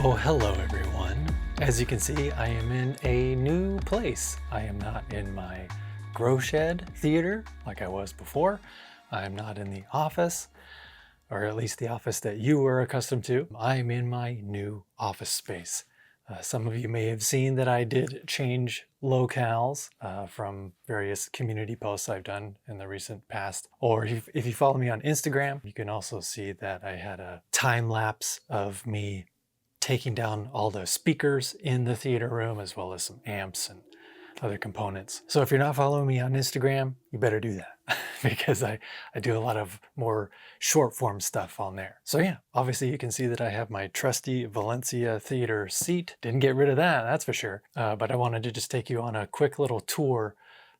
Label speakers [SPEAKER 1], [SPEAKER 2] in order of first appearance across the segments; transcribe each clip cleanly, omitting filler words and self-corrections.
[SPEAKER 1] Oh, hello everyone. As you can see, I am in a new place. I am not in my grow shed theater like I was before. I'm not in the office, or at least the office that you were accustomed to. I'm in my new office space. Some of you may have seen that I did change locales from various community posts I've done in the recent past. Or if you follow me on Instagram, you can also see that I had a time lapse of me taking down all the speakers in the theater room, as well as some amps and other components. So if you're not following me on Instagram, you better do that because I do a lot of more short form stuff on there. So yeah, obviously you can see that I have my trusty Valencia theater seat. Didn't get rid of that, that's for sure. But I wanted to just take you on a quick little tour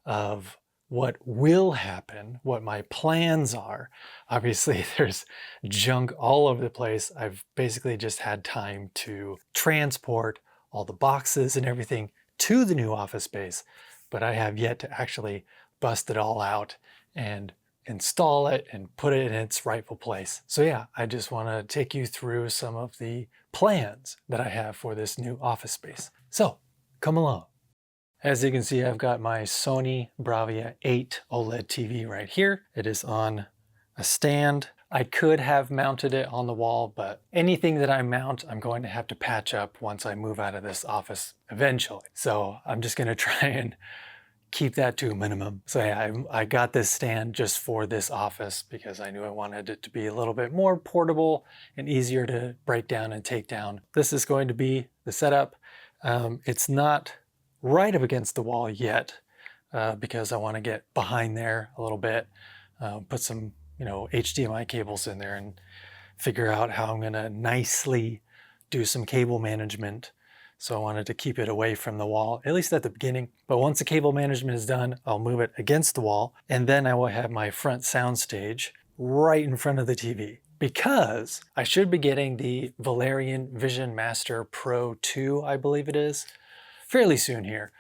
[SPEAKER 1] of what will happen, what my plans are. Obviously there's junk all over the place. I've basically just had time to transport all the boxes and everything to the new office space, but I have yet to actually bust it all out and install it and put it in its rightful place. So yeah, I just want to take you through some of the plans that I have for this new office space. So come along. As you can see, I've got my Sony BRAVIA 8 OLED TV right here. It is on a stand. I could have mounted it on the wall, but anything that I mount, I'm going to have to patch up once I move out of this office eventually. So I'm just gonna try and keep that to a minimum. So yeah, I got this stand just for this office because I knew I wanted it to be a little bit more portable and easier to break down and take down. This is going to be the setup. It's not right up against the wall yet because I want to get behind there a little bit, put some HDMI cables in there and figure out how I'm going to nicely do some cable management. So I wanted to keep it away from the wall, at least at the beginning. But once the cable management is done, I'll move it against the wall, and then I will have my front soundstage right in front of the TV, because I should be getting the Valerian Vision Master Pro 2, I believe it is, fairly soon here.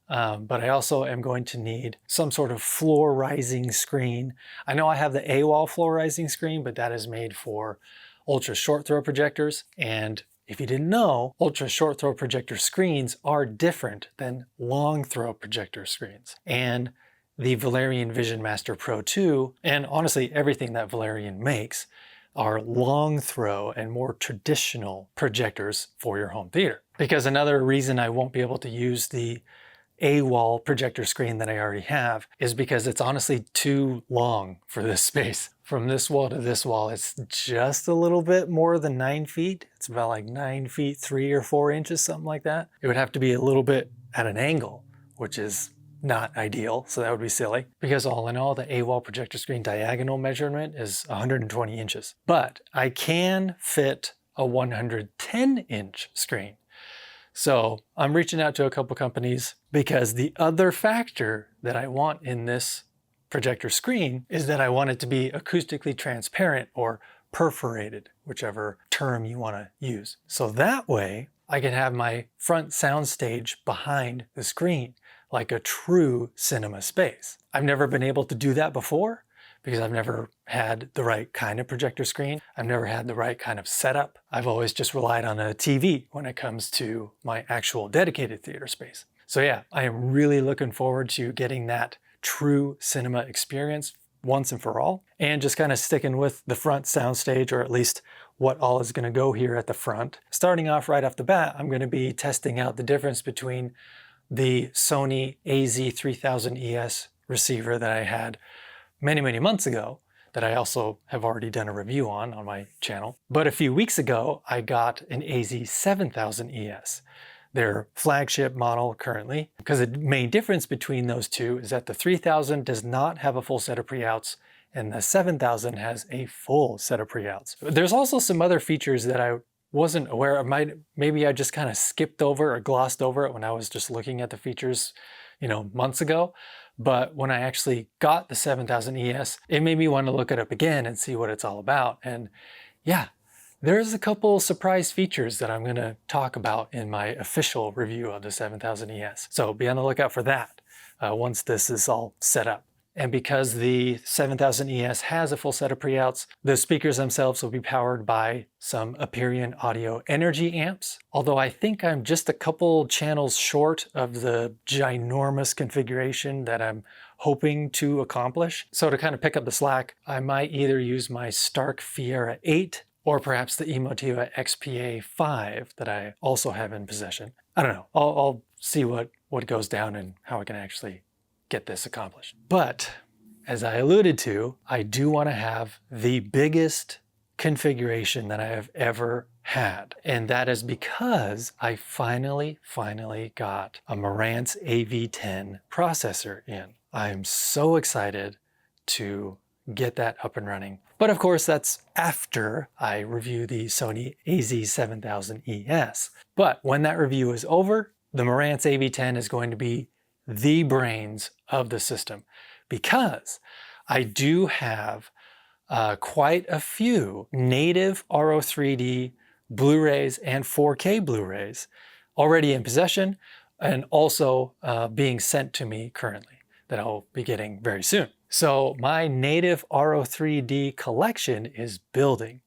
[SPEAKER 1] But I also am going to need some sort of floor rising screen. I know I have the A-wall floor rising screen, but that is made for ultra short throw projectors. And if you didn't know, ultra short throw projector screens are different than long throw projector screens. And the Valerian Vision Master Pro 2, and honestly everything that Valerian makes, are long throw and more traditional projectors for your home theater. Because another reason I won't be able to use the A-wall projector screen that I already have is because it's honestly too long for this space. From this wall to this wall, it's just a little bit more than 9 feet. It's about like 9 feet 3 or 4 inches, something like that. It would have to be a little bit at an angle, which is not ideal, so that would be silly. Because all in all, the A-wall projector screen diagonal measurement is 120 inches. But I can fit a 110-inch screen. So I'm reaching out to a couple companies because the other factor that I want in this projector screen is that I want it to be acoustically transparent or perforated, whichever term you want to use. So that way I can have my front soundstage behind the screen like a true cinema space. I've never been able to do that before because I've never had the right kind of projector screen. I've never had the right kind of setup. I've always just relied on a TV when it comes to my actual dedicated theater space. So yeah, I am really looking forward to getting that true cinema experience once and for all, and just kind of sticking with the front soundstage, or at least what all is going to go here at the front. Starting off right off the bat, I'm going to be testing out the difference between the Sony AZ3000ES receiver that I had many, many months ago, that I also have already done a review on my channel. But a few weeks ago, I got an AZ7000ES, their flagship model currently, because the main difference between those two is that the 3000 does not have a full set of pre-outs and the 7000 has a full set of pre-outs. There's also some other features that I wasn't aware of. Maybe I just kind of skipped over or glossed over it when I was just looking at the features, months ago. But when I actually got the 7000 ES, it made me want to look it up again and see what it's all about. And yeah, there's a couple surprise features that I'm going to talk about in my official review of the 7000 ES. So be on the lookout for that once this is all set up. And because the 7000 ES has a full set of pre-outs, the speakers themselves will be powered by some Aperion Audio Energy amps. Although I think I'm just a couple channels short of the ginormous configuration that I'm hoping to accomplish. So to kind of pick up the slack, I might either use my Stark Fiera 8 or perhaps the Emotiva XPA 5 that I also have in possession. I don't know. I'll see what goes down and how I can actually get this accomplished. But as I alluded to, I do want to have the biggest configuration that I have ever had. And that is because I finally got a Marantz AV10 processor in. I'm so excited to get that up and running. But of course, that's after I review the Sony AZ7000ES. But when that review is over, the Marantz AV10 is going to be the brains of the system, because I do have quite a few native RO3D Blu-rays and 4K Blu-rays already in possession, and also being sent to me currently that I'll be getting very soon. So my native RO3D collection is building,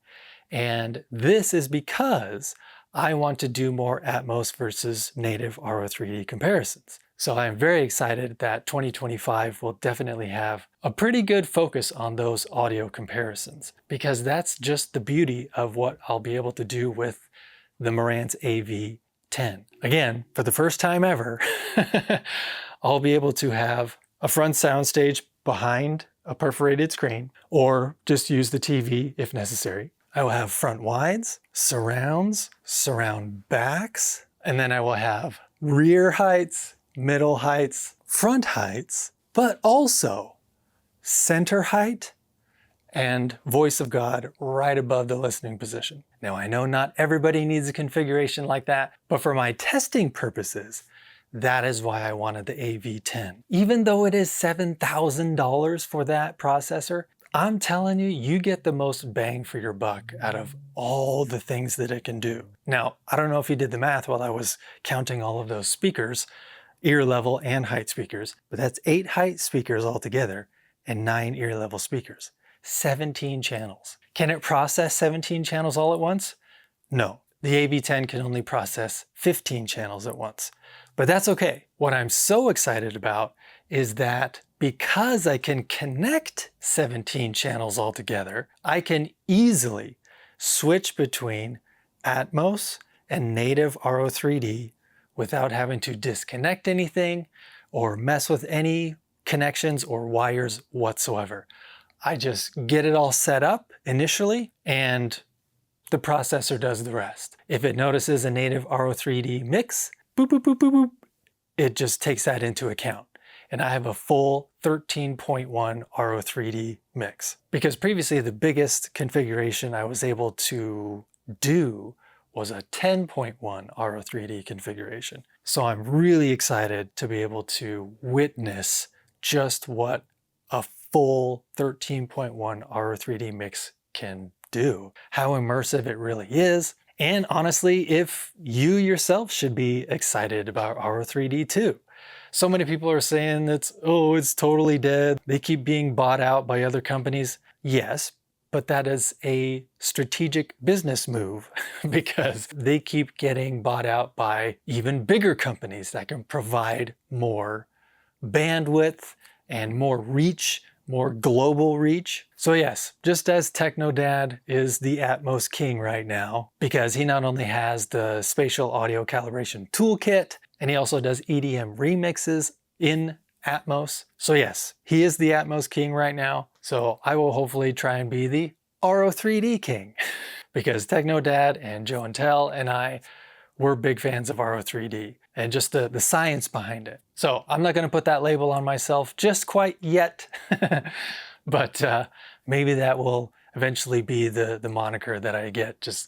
[SPEAKER 1] and this is because I want to do more Atmos versus native RO3D comparisons. So I'm very excited that 2025 will definitely have a pretty good focus on those audio comparisons, because that's just the beauty of what I'll be able to do with the Marantz AV10. Again, for the first time ever, I'll be able to have a front soundstage behind a perforated screen, or just use the TV if necessary. I will have front wides, surrounds, surround backs, and then I will have rear heights, middle heights, front heights, but also center height and voice of God right above the listening position. Now, I know not everybody needs a configuration like that, but for my testing purposes, that is why I wanted the AV10. Even though it is $7,000 for that processor, I'm telling you, you get the most bang for your buck out of all the things that it can do. Now, I don't know if you did the math while I was counting all of those speakers, ear level and height speakers, but that's 8 height speakers altogether and 9 ear level speakers. 17 channels. Can it process 17 channels all at once? No. The AV10 can only process 15 channels at once. But that's okay. What I'm so excited about is that because I can connect 17 channels all together, I can easily switch between Atmos and native RO3D without having to disconnect anything or mess with any connections or wires whatsoever. I just get it all set up initially, and the processor does the rest. If it notices a native RO3D mix, boop, boop, boop, boop, boop, it just takes that into account. And I have a full 13.1 RO3D mix. Because previously the biggest configuration I was able to do was a 10.1 RO3D configuration. So I'm really excited to be able to witness just what a full 13.1 RO3D mix can do, how immersive it really is, and honestly, if you yourself should be excited about RO3D too. So many people are saying it's totally dead. They keep being bought out by other companies. Yes, but that is a strategic business move because they keep getting bought out by even bigger companies that can provide more bandwidth and more reach, more global reach. So yes, just as Technodad is the Atmos king right now, because he not only has the spatial audio calibration toolkit, and he also does EDM remixes in Atmos. So yes, he is the Atmos king right now. So I will hopefully try and be the RO3D king because Technodad and Joe and Tel and I were big fans of RO3D and just the science behind it. So I'm not going to put that label on myself just quite yet, but maybe that will eventually be the moniker that I get, just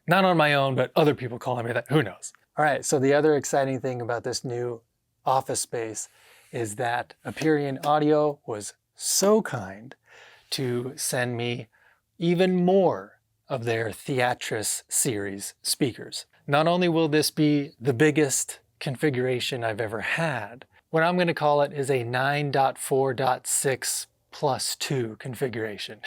[SPEAKER 1] not on my own, but other people calling me that. Who knows? All right, so the other exciting thing about this new office space is that Aperion Audio was so kind to send me even more of their Theatris series speakers. Not only will this be the biggest configuration I've ever had, what I'm gonna call it is a 9.4.6 plus 2 configuration.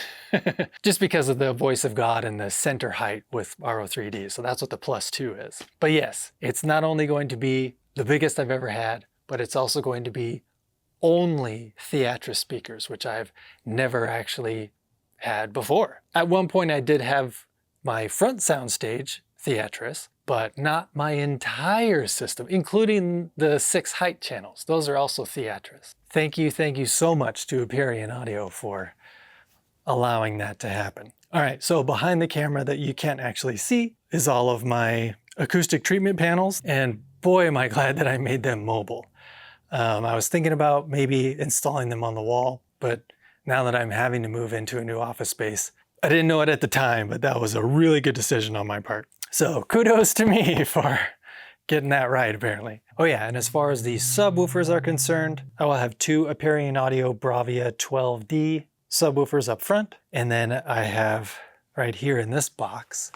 [SPEAKER 1] Just because of the voice of God and the center height with RO3D. So that's what the plus 2 is. But yes, it's not only going to be the biggest I've ever had, but it's also going to be only Theatris speakers, which I've never actually had before. At one point I did have my front soundstage Theatris, but not my entire system, including the 6 height channels. Those are also Theatris. Thank you so much to Hyperion Audio for allowing that to happen. All right, so behind the camera that you can't actually see is all of my acoustic treatment panels, and boy am I glad that I made them mobile. I was thinking about maybe installing them on the wall, but now that I'm having to move into a new office space, I didn't know it at the time, but that was a really good decision on my part. So kudos to me for getting that right, apparently. Oh yeah, and as far as the subwoofers are concerned, I will have 2 Hyperion Audio BRAVIA 12D subwoofers up front, and then I have right here in this box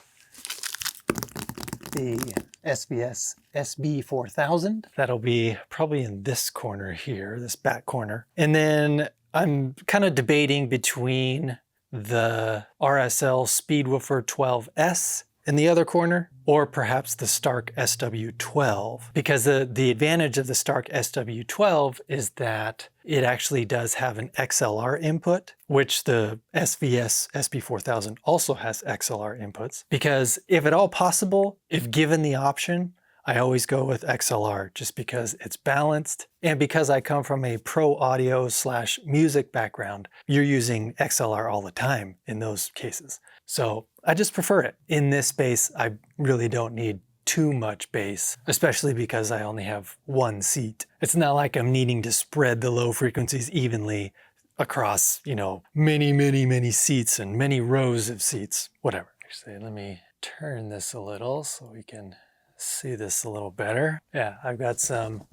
[SPEAKER 1] the SVS SB4000. That'll be probably in this corner here, this back corner. And then I'm kind of debating between the RSL Speedwoofer 12S in the other corner, or perhaps the Stark SW12. Because the advantage of the Stark SW12 is that it actually does have an XLR input, which the SVS SB4000 also has XLR inputs. Because if at all possible, if given the option, I always go with XLR just because it's balanced, and because I come from a pro audio / music background, you're using XLR all the time in those cases. So I just prefer it. In this space, I really don't need too much bass, especially because I only have one seat. It's not like I'm needing to spread the low frequencies evenly across, you know, many seats and many rows of seats, whatever. Actually, let me turn this a little so we can see this a little better. Yeah, I've got some,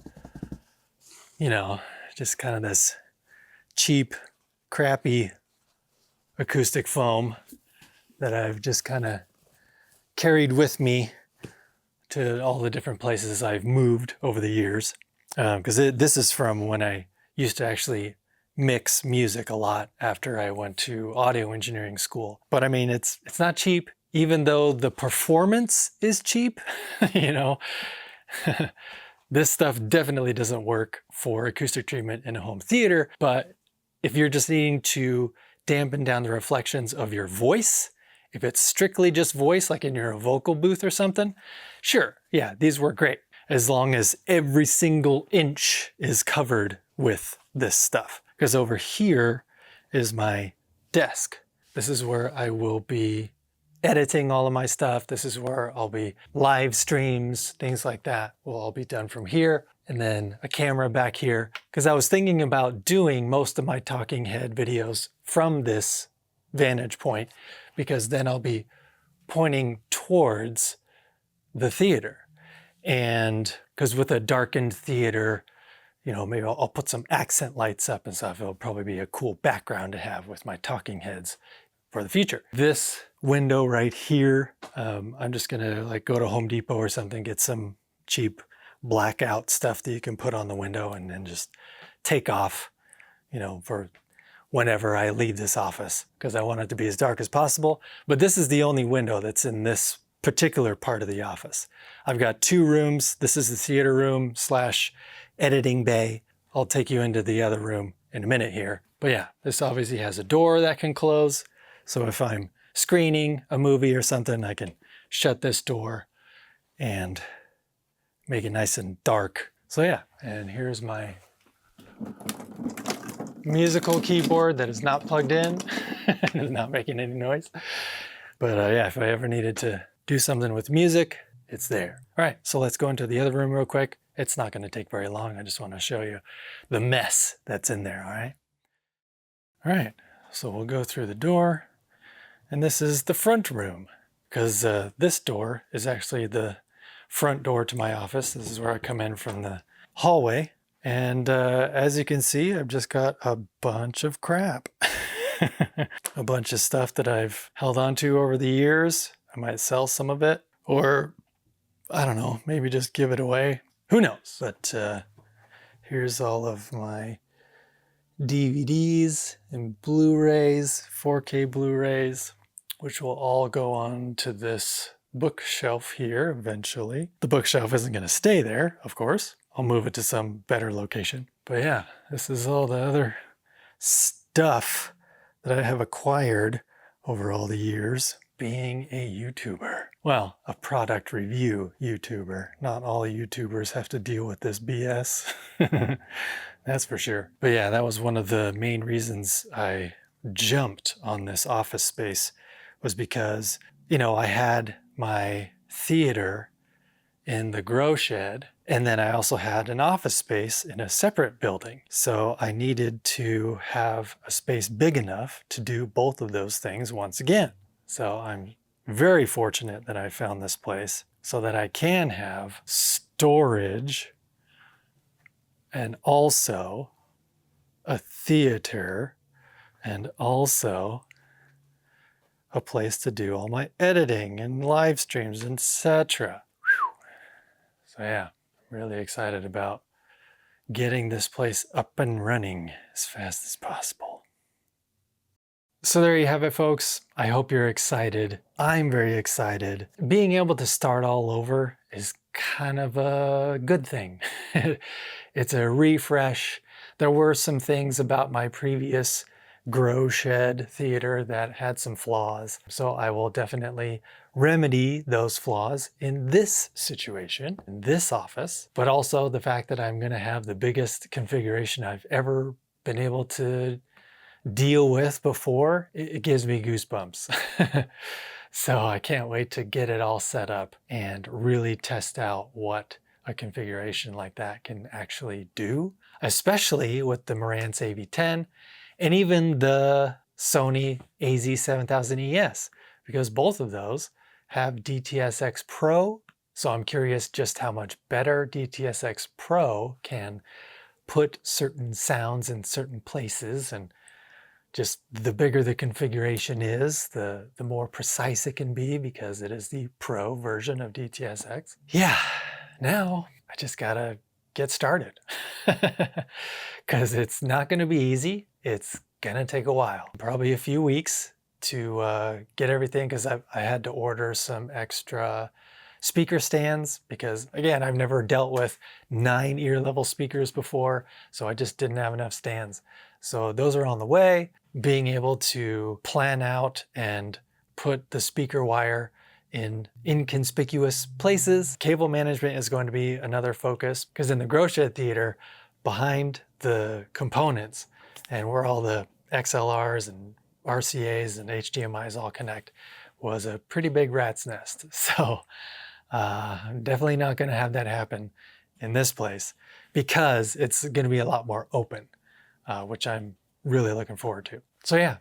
[SPEAKER 1] you know, just kind of this cheap, crappy acoustic foam that I've just kind of carried with me to all the different places I've moved over the years. Because this is from when I used to actually mix music a lot after I went to audio engineering school. But I mean, it's not cheap, even though the performance is cheap, you know. This stuff definitely doesn't work for acoustic treatment in a home theater, but if you're just needing to dampen down the reflections of your voice, if it's strictly just voice, like in your vocal booth or something, sure, yeah, these work great, as long as every single inch is covered with this stuff. Because over here is my desk. This is where I will be editing all of my stuff. This is where I'll be live streams, things like that will all be done from here. And then a camera back here, because I was thinking about doing most of my talking head videos from this vantage point, because then I'll be pointing towards the theater. And because with a darkened theater, you know, maybe I'll put some accent lights up and stuff. It'll probably be a cool background to have with my talking heads for the future. This window right here, I'm just gonna like go to Home Depot or something, get some cheap blackout stuff that you can put on the window and then just take off, you know, for whenever I leave this office, because I want it to be as dark as possible. But this is the only window that's in this particular part of the office. I've got 2 rooms. This is the theater room / editing bay. I'll take you into the other room in a minute here. But yeah, this obviously has a door that can close. So if I'm screening a movie or something, I can shut this door and make it nice and dark. So yeah, and here's my musical keyboard that is not plugged in. It's not making any noise. But yeah, if I ever needed to do something with music, it's there. All right, so let's go into the other room real quick. It's not gonna take very long. I just wanna show you the mess that's in there, all right? All right, so we'll go through the door. And this is the front room, because this door is actually the front door to my office. This is where I come in from the hallway. And as you can see, I've just got a bunch of crap. A bunch of stuff that I've held on to over the years. I might sell some of it, or I don't know, maybe just give it away. Who knows? But Here's all of my DVDs and Blu-rays, 4K Blu-rays, which will all go on to this bookshelf here eventually. The bookshelf isn't going to stay there, of course. I'll move it to some better location. But yeah, this is all the other stuff that I have acquired over all the years being a YouTuber. Well, a product review YouTuber. Not all YouTubers have to deal with this BS. That's for sure. But yeah, that was one of the main reasons I jumped on this office space, was because, you know, I had my theater in the grow shed, and then I also had an office space in a separate building. So I needed to have a space big enough to do both of those things once again. So I'm very fortunate that I found this place so that I can have storage and also a theater and also a place to do all my editing and live streams, etc. So yeah, I'm really excited about getting this place up and running as fast as possible. So there you have it, folks. I hope you're excited. I'm very excited. Being able to start all over is kind of a good thing. It's a refresh. There were some things about my previous grow shed theater that had some flaws, so I will definitely remedy those flaws in this situation, in this office, but also the fact that I'm going to have the biggest configuration I've ever been able to deal with before. It gives me goosebumps. So I can't wait to get it all set up and really test out what a configuration like that can actually do, especially with the Marantz AV10 and even the Sony AZ7000ES, because both of those have DTS:X Pro. So I'm curious just how much better DTS:X Pro can put certain sounds in certain places, and just the bigger the configuration is, the more precise it can be because it is the Pro version of DTS:X. Yeah, now I just gotta get started because it's not gonna be easy. It's gonna take a while, probably a few weeks to get everything, because I had to order some extra speaker stands because, again, I've never dealt with 9 ear level speakers before, so I just didn't have enough stands. So those are on the way. Being able to plan out and put the speaker wire in inconspicuous places. Cable management is going to be another focus, because in the grow shed theater, behind the components and where all the XLRs and RCAs and HDMIs all connect was a pretty big rat's nest. So I'm definitely not going to have that happen in this place, because it's going to be a lot more open, which I'm really looking forward to. So yeah,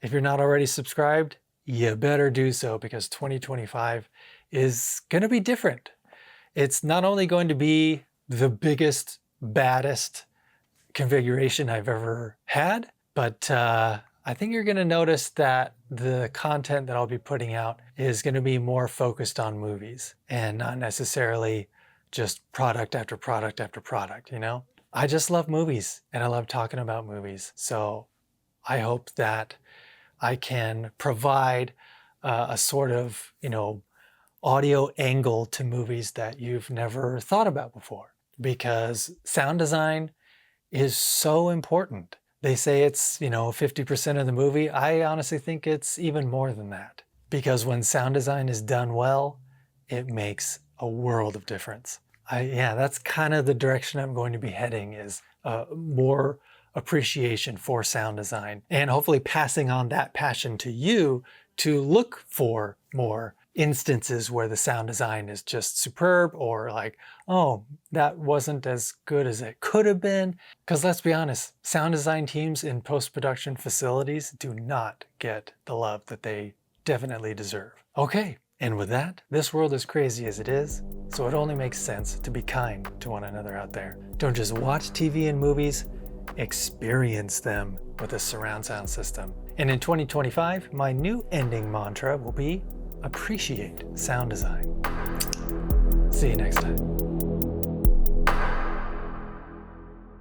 [SPEAKER 1] if you're not already subscribed, you better do so, because 2025 is going to be different. It's not only going to be the biggest, baddest configuration I've ever had, but I think you're going to notice that the content that I'll be putting out is going to be more focused on movies and not necessarily just product after product after product, you know? I just love movies and I love talking about movies. So I hope that I can provide a sort of, you know, audio angle to movies that you've never thought about before, because sound design is so important. They say it's, you know, 50% of the movie. I honestly think it's even more than that, because when sound design is done well, it makes a world of difference. Yeah, that's kind of the direction I'm going to be heading, is more appreciation for sound design, and hopefully passing on that passion to you to look for more instances where the sound design is just superb, or like, oh, that wasn't as good as it could have been. Because let's be honest, sound design teams in post-production facilities do not get the love that they definitely deserve. Okay, and with that, this world is crazy as it is, so it only makes sense to be kind to one another out there. Don't just watch TV and movies, experience them with a surround sound system. And in 2025, my new ending mantra will be appreciate sound design. See you next time.